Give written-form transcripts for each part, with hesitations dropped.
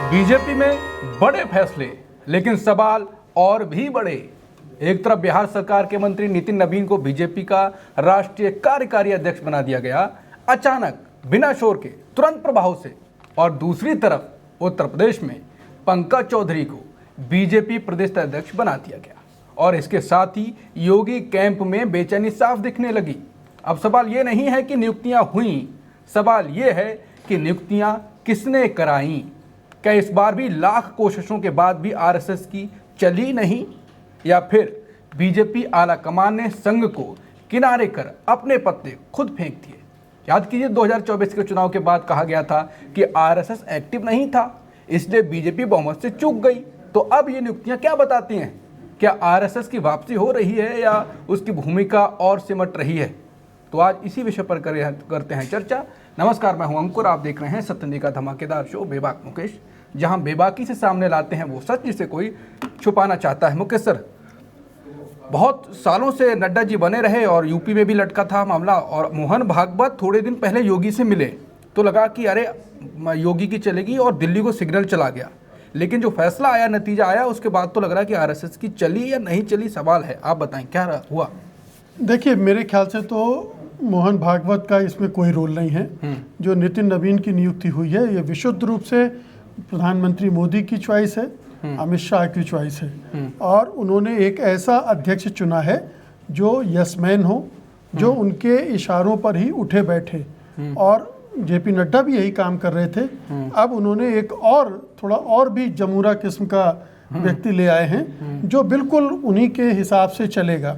BJP में बड़े फैसले, लेकिन सवाल और भी बड़े। एक तरफ बिहार सरकार के मंत्री नितिन नवीन को बीजेपी का राष्ट्रीय कार्यकारी अध्यक्ष बना दिया गया अचानक, बिना शोर के, तुरंत प्रभाव से, और दूसरी तरफ उत्तर प्रदेश में पंकज चौधरी को बीजेपी प्रदेश अध्यक्ष बना दिया गया और इसके साथ ही योगी कैंप में बेचैनी साफ दिखने लगी। अब सवाल ये नहीं है कि नियुक्तियां हुई, सवाल ये है कि नियुक्तियां किसने कराई। क्या इस बार भी लाख कोशिशों के बाद भी आरएसएस की चली नहीं, या फिर बीजेपी आला कमान ने संघ को किनारे कर अपने पत्ते खुद फेंक दिए। याद कीजिए 2024 के चुनाव के बाद कहा गया था कि आरएसएस एक्टिव नहीं था, इसलिए बीजेपी बहुमत से चूक गई। तो अब ये नियुक्तियां क्या बताती हैं? क्या आरएसएस की वापसी हो रही है या उसकी भूमिका और सिमट रही है? तो आज इसी विषय पर करते हैं चर्चा। नमस्कार, मैं हूं अंकुर, आप देख रहे हैं सत्यनिधि का धमाकेदार शो बेबाक मुकेश, जहां बेबाकी से सामने लाते हैं वो सच जिसे कोई छुपाना चाहता है। मुकेश सर, बहुत सालों से नड्डा जी बने रहे और यूपी में भी लटका था मामला, और मोहन भागवत थोड़े दिन पहले योगी से मिले तो लगा कि अरे योगी की चलेगी और दिल्ली को सिग्नल चला गया। लेकिन जो फैसला आया, नतीजा आया, उसके बाद तो लग रहा है कि आरएसएस की चली या नहीं चली, सवाल है। आप बताएं क्या हुआ? देखिए, मेरे ख्याल से तो मोहन भागवत का इसमें कोई रोल नहीं है। जो नितिन नवीन की नियुक्ति हुई है, ये विशुद्ध रूप से प्रधानमंत्री मोदी की चॉइस है, अमित शाह की चॉइस है, और उन्होंने एक ऐसा अध्यक्ष चुना है जो यसमैन हो, जो उनके इशारों पर ही उठे बैठे। और जेपी नड्डा भी यही काम कर रहे थे। अब उन्होंने एक और थोड़ा और भी जमूरा किस्म का व्यक्ति ले आए हैं जो बिल्कुल उन्हीं के हिसाब से चलेगा।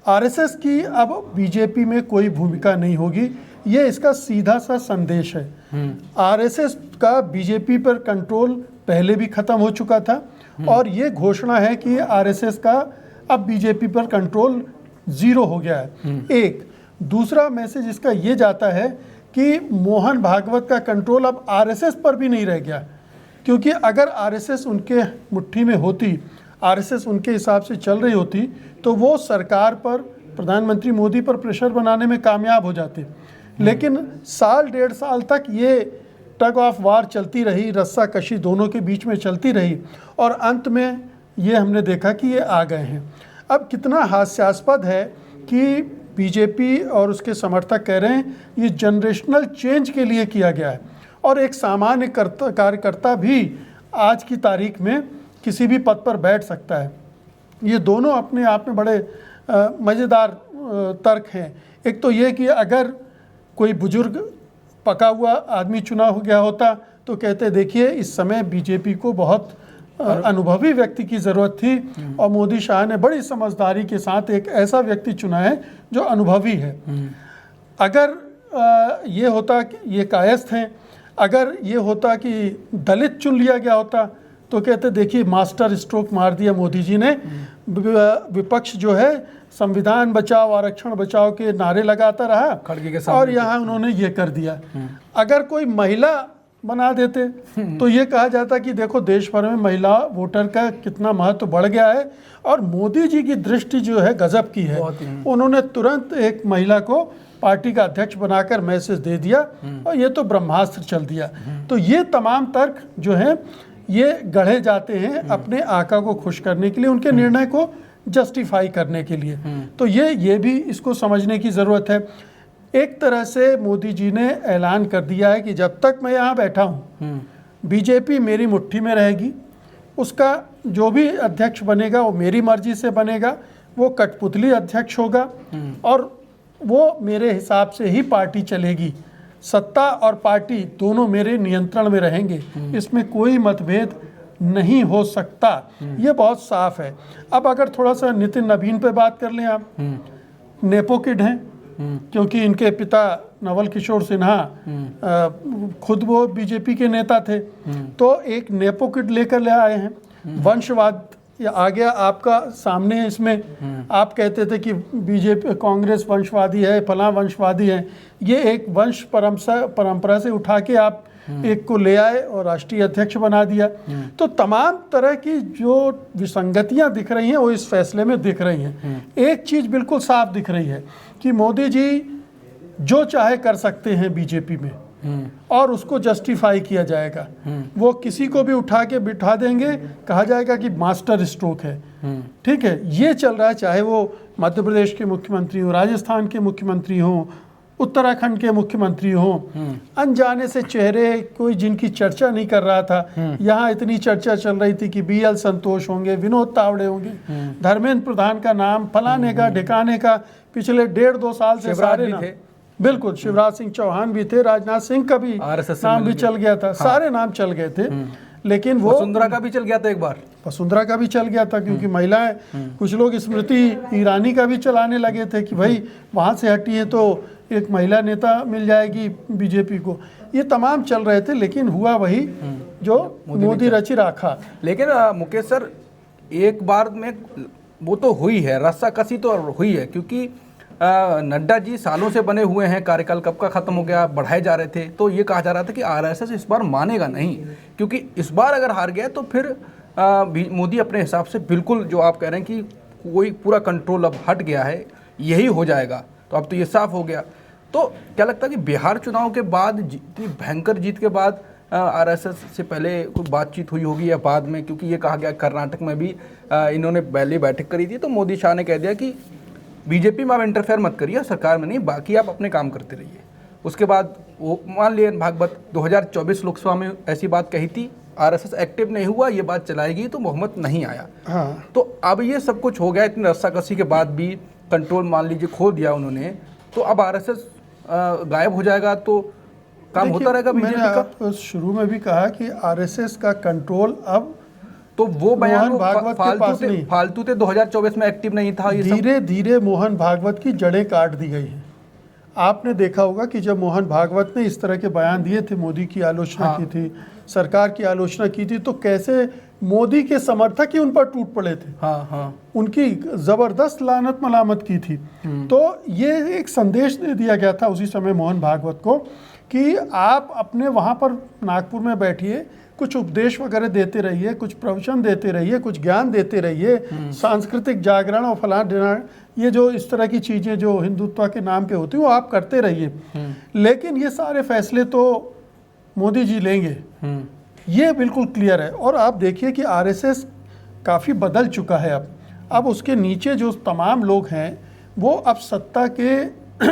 आरएसएस की अब बीजेपी में कोई भूमिका नहीं होगी, ये इसका सीधा सा संदेश है। आरएसएस का बीजेपी पर कंट्रोल पहले भी खत्म हो चुका था और ये घोषणा है कि आरएसएस का अब बीजेपी पर कंट्रोल 0 हो गया है। एक दूसरा मैसेज इसका ये जाता है कि मोहन भागवत का कंट्रोल अब आरएसएस पर भी नहीं रह गया, क्योंकि अगर आरएसएस उनके मुट्ठी में होती, आरएसएस उनके हिसाब से चल रही होती, तो वो सरकार पर, प्रधानमंत्री मोदी पर प्रेशर बनाने में कामयाब हो जाते। लेकिन साल डेढ़ साल तक ये टग ऑफ वार चलती रही, रस्सा कशी दोनों के बीच में चलती रही, और अंत में ये हमने देखा कि ये आ गए हैं। अब कितना हास्यास्पद है कि बीजेपी और उसके समर्थक कह रहे हैं ये जनरेशनल चेंज के लिए किया गया है, और एक सामान्य कार्यकर्ता भी आज की तारीख में किसी भी पद पर बैठ सकता है। ये दोनों अपने आप में बड़े मज़ेदार तर्क हैं। एक तो ये कि अगर कोई बुजुर्ग पका हुआ आदमी चुना हो गया होता तो कहते देखिए इस समय बीजेपी को बहुत अनुभवी व्यक्ति की ज़रूरत थी, और मोदी शाह ने बड़ी समझदारी के साथ एक ऐसा व्यक्ति चुना है जो अनुभवी है। अगर ये होता कि ये कायस्थ हैं, अगर ये होता कि दलित चुन लिया गया होता तो कहते देखिए मास्टर स्ट्रोक मार दिया मोदी जी ने। विपक्ष जो है संविधान बचाओ, आरक्षण बचाओ के नारे लगाता रहा, और यहाँ उन्होंने ये कर दिया। अगर कोई महिला बना देते तो ये कहा जाता कि देखो देश भर में महिला वोटर का कितना महत्व बढ़ गया है। और मोदी जी की दृष्टि जो है गजब की है, उन्होंने तुरंत एक महिला को पार्टी का अध्यक्ष बनाकर मैसेज दे दिया, और ये तो ब्रह्मास्त्र चल दिया। तो ये तमाम तर्क जो हैं ये गढ़े जाते हैं अपने आका को खुश करने के लिए, उनके निर्णय को जस्टिफाई करने के लिए। तो ये भी इसको समझने की ज़रूरत है। एक तरह से मोदी जी ने ऐलान कर दिया है कि जब तक मैं यहाँ बैठा हूँ बीजेपी मेरी मुट्ठी में रहेगी, उसका जो भी अध्यक्ष बनेगा वो मेरी मर्जी से बनेगा, वो कठपुतली अध्यक्ष होगा, और वो मेरे हिसाब से ही पार्टी चलेगी। सत्ता और पार्टी दोनों मेरे नियंत्रण में रहेंगे, इसमें कोई मतभेद नहीं हो सकता। ये बहुत साफ है। अब अगर थोड़ा सा नितिन नवीन पे बात कर लें, आप नेपो किड हैं, क्योंकि इनके पिता नवल किशोर सिन्हा खुद वो बीजेपी के नेता थे, तो एक नेपो किड लेकर ले आए हैं। वंशवाद आ गया आपका सामने। इसमें आप कहते थे कि बीजेपी कांग्रेस वंशवादी है, फलां वंशवादी है। ये एक वंश परंपरा से उठा के आप एक को ले आए और राष्ट्रीय अध्यक्ष बना दिया। तो तमाम तरह की जो विसंगतियां दिख रही हैं वो इस फैसले में दिख रही हैं। एक चीज़ बिल्कुल साफ दिख रही है कि मोदी जी जो चाहे कर सकते हैं बीजेपी में। और उसको जस्टिफाई किया जाएगा। वो किसी को भी उठा के बिठा देंगे, कहा जाएगा कि मास्टर स्ट्रोक है। ठीक है, ये चल रहा है, चाहे वो मध्य प्रदेश के मुख्यमंत्री हो, राजस्थान के मुख्यमंत्री हो, उत्तराखंड के मुख्यमंत्री हो, अनजाने से चेहरे कोई जिनकी चर्चा नहीं कर रहा था, यहाँ इतनी चर्चा चल रही थी कि BL संतोष होंगे, विनोद तावड़े होंगे, धर्मेंद्र प्रधान का नाम, फलाने का ढिकाने का, पिछले 1.5-2 साल से सारे नाम, बिल्कुल शिवराज सिंह चौहान भी थे, राजनाथ सिंह का भी नाम भी चल गया था, सारे नाम चल गए थे। लेकिन वो वसुंधरा का भी चल गया था एक बार, वसुंधरा का भी चल गया था, क्योंकि महिलाएं, कुछ लोग स्मृति ईरानी का भी चलाने लगे थे कि भाई वहाँ से हटी है तो एक महिला नेता मिल जाएगी बीजेपी को। ये तमाम चल रहे थे, लेकिन हुआ वही जो मोदी रची राखा। लेकिन मुकेश सर, एक बार में वो तो हुई है, रस्साकसी तो हुई है, क्योंकि नड्डा जी सालों से बने हुए हैं, कार्यकाल कब का खत्म हो गया, बढ़ाए जा रहे थे, तो ये कहा जा रहा था कि RSS इस बार मानेगा नहीं, क्योंकि इस बार अगर हार गया तो फिर मोदी अपने हिसाब से बिल्कुल, जो आप कह रहे हैं कि कोई पूरा कंट्रोल अब हट गया है, यही हो जाएगा, तो अब तो ये साफ हो गया। तो क्या लगता है कि बिहार चुनाव के बाद, इतनी भयंकर जीत के बाद, RSS से पहले कोई बातचीत हुई होगी या बाद में, क्योंकि ये कहा गया कर्नाटक में भी इन्होंने पहले बैठक करी थी, तो मोदी शाह ने कह दिया कि बीजेपी में आप इंटरफेयर मत करिए, सरकार में नहीं, बाकी आप अपने काम करते रहिए। उसके बाद वो मान लिया भागवत 2024 लोकसभा में ऐसी बात कही थी, RSS एक्टिव नहीं हुआ, ये बात चलाएगी, तो मोहम्मद नहीं आया। हाँ। तो अब ये सब कुछ हो गया, इतनी रस्साकसी के बाद भी कंट्रोल मान लीजिए खो दिया उन्होंने, तो अब RSS गायब हो जाएगा तो काम होता रहेगा बीजेपी का। मैंने शुरू में भी कहा कि RSS का कंट्रोल अब तो वो बयान मोहन भागवत के पास नहीं, फालतू थे, 2024 में एक्टिव नहीं था, ये धीरे धीरे मोहन भागवत की जड़ें काट दी गई हैं। आपने देखा होगा कि जब मोहन भागवत ने इस तरह के बयान दिए थे, मोदी की आलोचना की थी, सरकार की आलोचना की थी, तो कैसे मोदी के समर्थक ही उन पर टूट पड़े थे। उनकी जबरदस्त लानत मलामत की थी। तो ये एक संदेश दे दिया गया था उसी समय मोहन भागवत को कि आप अपने वहाँ पर नागपुर में बैठिए, कुछ उपदेश वगैरह देते रहिए, कुछ प्रवचन देते रहिए, कुछ ज्ञान देते रहिए, सांस्कृतिक जागरण और फलाना, ये जो इस तरह की चीज़ें जो हिंदुत्व के नाम पे होती हैं वो आप करते रहिए, लेकिन ये सारे फैसले तो मोदी जी लेंगे, ये बिल्कुल क्लियर है। और आप देखिए कि RSS काफ़ी बदल चुका है। अब उसके नीचे जो तमाम लोग हैं वो अब सत्ता के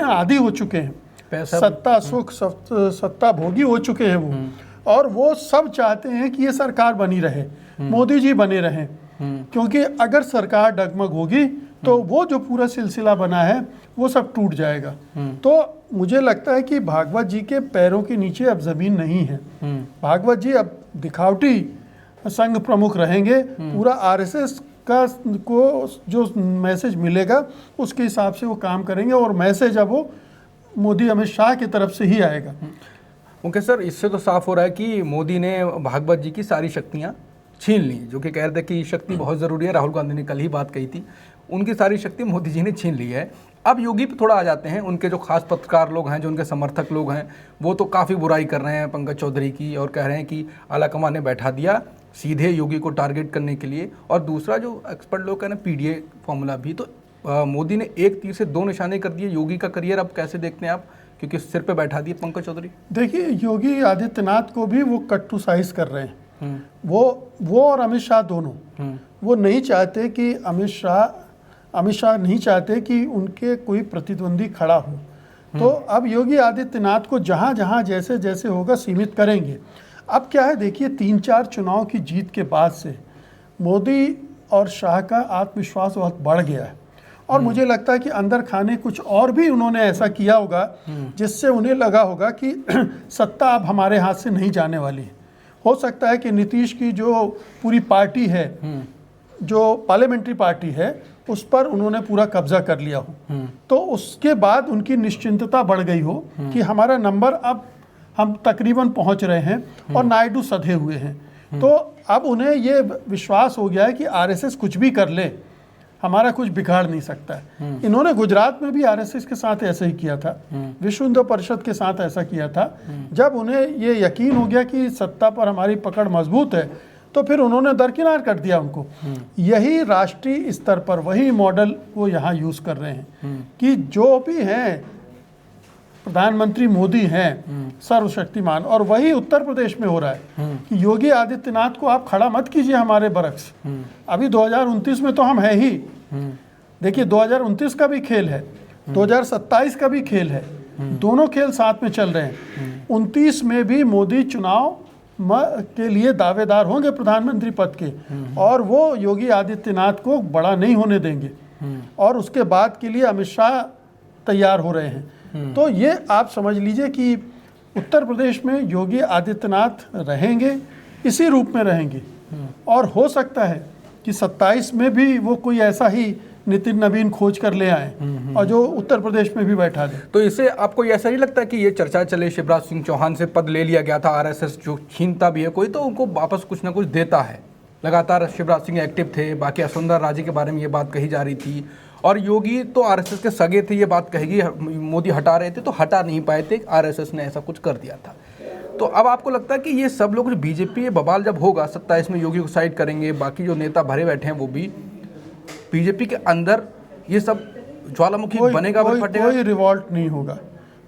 आदी हो चुके हैं, सत्ता सुख सत्ता भोगी हो चुके हैं वो, और वो सब चाहते हैं कि ये सरकार बनी रहे, मोदी जी बने रहें, क्योंकि अगर सरकार डगमग होगी तो वो जो पूरा सिलसिला बना है वो सब टूट जाएगा। तो मुझे लगता है कि भागवत जी के पैरों के नीचे अब जमीन नहीं है। भागवत जी अब दिखावटी संघ प्रमुख रहेंगे, पूरा RSS का को जो मैसेज मिलेगा उसके हिसाब से वो काम करेंगे, और मैसेज अब वो मोदी अमित शाह की तरफ से ही आएगा। ओके सर, इससे तो साफ हो रहा है कि मोदी ने भागवत जी की सारी शक्तियाँ छीन ली, जो कि कह रहे थे कि शक्ति बहुत ज़रूरी है, राहुल गांधी ने कल ही बात कही थी, उनकी सारी शक्ति मोदी जी ने छीन ली है। अब योगी पे थोड़ा आ जाते हैं, उनके जो खास पत्रकार लोग हैं, जो उनके समर्थक लोग हैं, वो तो काफ़ी बुराई कर रहे हैं पंकज चौधरी की, और कह रहे हैं कि आलाकमान ने बैठा दिया सीधे योगी को टारगेट करने के लिए। और दूसरा जो एक्सपर्ट लोग कह रहे हैं PDA फॉर्मूला भी, तो मोदी ने एक तीर से दो निशाने कर दिए। योगी का करियर अब कैसे देखते हैं आप, क्योंकि सिर पे बैठा दिए पंकज चौधरी? देखिए, योगी आदित्यनाथ को भी वो कटुसाइज कर रहे हैं, वो और अमित शाह दोनों, वो नहीं चाहते कि अमित शाह नहीं चाहते कि उनके कोई प्रतिद्वंदी खड़ा हो। तो अब योगी आदित्यनाथ को जहाँ जहाँ जैसे जैसे होगा सीमित करेंगे। अब क्या है, देखिए 3-4 चुनाव की जीत के बाद से मोदी और शाह का आत्मविश्वास बहुत बढ़ गया है, और मुझे लगता है कि अंदर खाने कुछ और भी उन्होंने ऐसा किया होगा जिससे उन्हें लगा होगा कि सत्ता अब हमारे हाथ से नहीं जाने वाली है। हो सकता है कि नीतीश की जो पूरी पार्टी है, जो पार्लियामेंट्री पार्टी है, उस पर उन्होंने पूरा कब्जा कर लिया हो, तो उसके बाद उनकी निश्चिंतता बढ़ गई हो कि हमारा नंबर अब हम तकरीबन पहुंच रहे हैं, और नायडू सधे हुए हैं। तो अब उन्हें ये विश्वास हो गया है कि RSS कुछ भी कर ले, हमारा कुछ बिगाड़ नहीं सकता है। इन्होंने गुजरात में भी RSS के साथ ऐसा ही किया था, विश्व हिंदू परिषद के साथ ऐसा किया था। जब उन्हें ये यकीन हो गया कि सत्ता पर हमारी पकड़ मजबूत है, तो फिर उन्होंने दरकिनार कर दिया उनको। यही राष्ट्रीय स्तर पर वही मॉडल वो यहाँ यूज़ कर रहे हैं कि जो भी हैं प्रधानमंत्री मोदी हैं सर्वशक्तिमान, और वही उत्तर प्रदेश में हो रहा है कि योगी आदित्यनाथ को आप खड़ा मत कीजिए हमारे बरक्स। अभी 2029 में तो हम है ही, देखिए 2029 का भी खेल है, 2027 का भी खेल है, दोनों खेल साथ में चल रहे हैं। 29 में भी मोदी चुनाव के लिए दावेदार होंगे प्रधानमंत्री पद के, और वो योगी आदित्यनाथ को बड़ा नहीं होने देंगे, और उसके बाद के लिए अमित शाह तैयार हो रहे हैं। तो ये आप समझ लीजिए कि उत्तर प्रदेश में योगी आदित्यनाथ रहेंगे, इसी रूप में रहेंगे, और हो सकता है कि 27 में भी वो कोई ऐसा ही नितिन नवीन खोज कर ले आए और जो उत्तर प्रदेश में भी बैठा दे। तो इसे आपको ऐसा नहीं लगता कि ये चर्चा चले शिवराज सिंह चौहान से पद ले लिया गया था, आरएसएस जो छीनता भी है कोई तो उनको वापस कुछ ना कुछ देता है। लगातार शिवराज सिंह एक्टिव थे, बाकी वसुंधरा राजे के बारे में ये बात कही जा रही थी, और योगी तो आरएसएस के सगे थे, ये बात कहेगी मोदी हटा रहे थे तो हटा नहीं पाए थे, आरएसएस ने ऐसा कुछ कर दिया था। तो अब आपको लगता है कि ये सब लोग बीजेपी ये बवाल जब होगा 27 में योगी को साइड करेंगे, बाकी जो नेता भरे बैठे हैं वो भी बीजेपी के अंदर ये सब ज्वालामुखी बनेगा, कोई रिवॉल्ट नहीं होगा,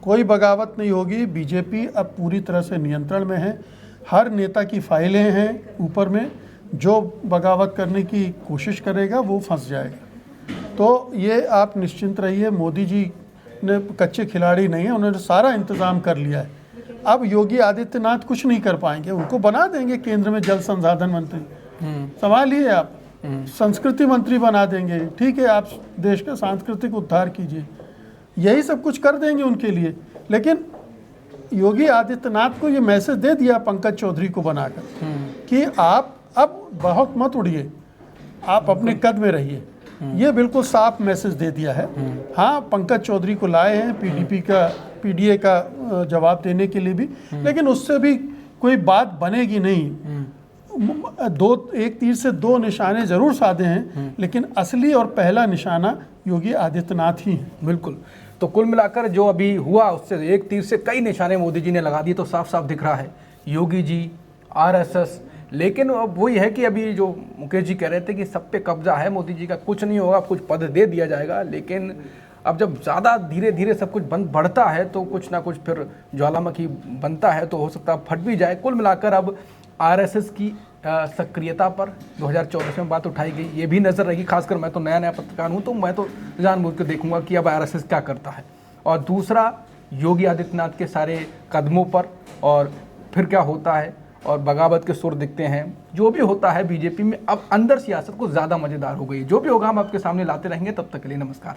कोई बगावत नहीं होगी। बीजेपी अब पूरी तरह से नियंत्रण में है, हर नेता की फाइलें हैं ऊपर में, जो बगावत करने की कोशिश करेगा वो फंस जाएगा। तो ये आप निश्चिंत रहिए, मोदी जी ने कच्चे खिलाड़ी नहीं है, उन्होंने सारा इंतज़ाम कर लिया है। अब योगी आदित्यनाथ कुछ नहीं कर पाएंगे, उनको बना देंगे केंद्र में जल संसाधन मंत्री, संभालिए आप, संस्कृति मंत्री बना देंगे, ठीक है, आप देश का सांस्कृतिक उद्धार कीजिए, यही सब कुछ कर देंगे उनके लिए। लेकिन योगी आदित्यनाथ को ये मैसेज दे दिया पंकज चौधरी को बनाकर कि आप अब बहुत मत उड़िए, आप अपने कद में रहिए, ये बिल्कुल साफ मैसेज दे दिया है। हाँ, पंकज चौधरी को लाए हैं पीडीए का जवाब देने के लिए भी, लेकिन उससे भी कोई बात बनेगी नहीं। एक तीर से दो निशाने जरूर साधे हैं, लेकिन असली और पहला निशाना योगी आदित्यनाथ ही है। बिल्कुल। तो कुल मिलाकर जो अभी हुआ उससे एक तीर से कई निशाने मोदी जी ने लगा दिए, तो साफ साफ दिख रहा है योगी जी, आरएसएस। लेकिन अब वही है कि अभी जो मुकेश जी कह रहे थे कि सब पे कब्जा है मोदी जी का, कुछ नहीं होगा, कुछ पद दे दिया जाएगा, लेकिन अब जब ज़्यादा धीरे धीरे सब कुछ बढ़ता है तो कुछ ना कुछ फिर ज्वालामुखी बनता है, तो हो सकता है फट भी जाए। कुल मिलाकर अब आरएसएस की सक्रियता पर 2014 में बात उठाई गई, ये भी नज़र रहेगी। खासकर मैं तो नया पत्रकार हूँ, तो मैं तो जानबूझ के देखूंगा कि अब आरएसएस क्या करता है, और दूसरा योगी आदित्यनाथ के सारे कदमों पर और फिर क्या होता है, और बगावत के सुर दिखते हैं। जो भी होता है बीजेपी में अब अंदर सियासत को ज़्यादा मज़ेदार हो गई। जो भी होगा हम आपके सामने लाते रहेंगे, तब तक के लिए नमस्कार।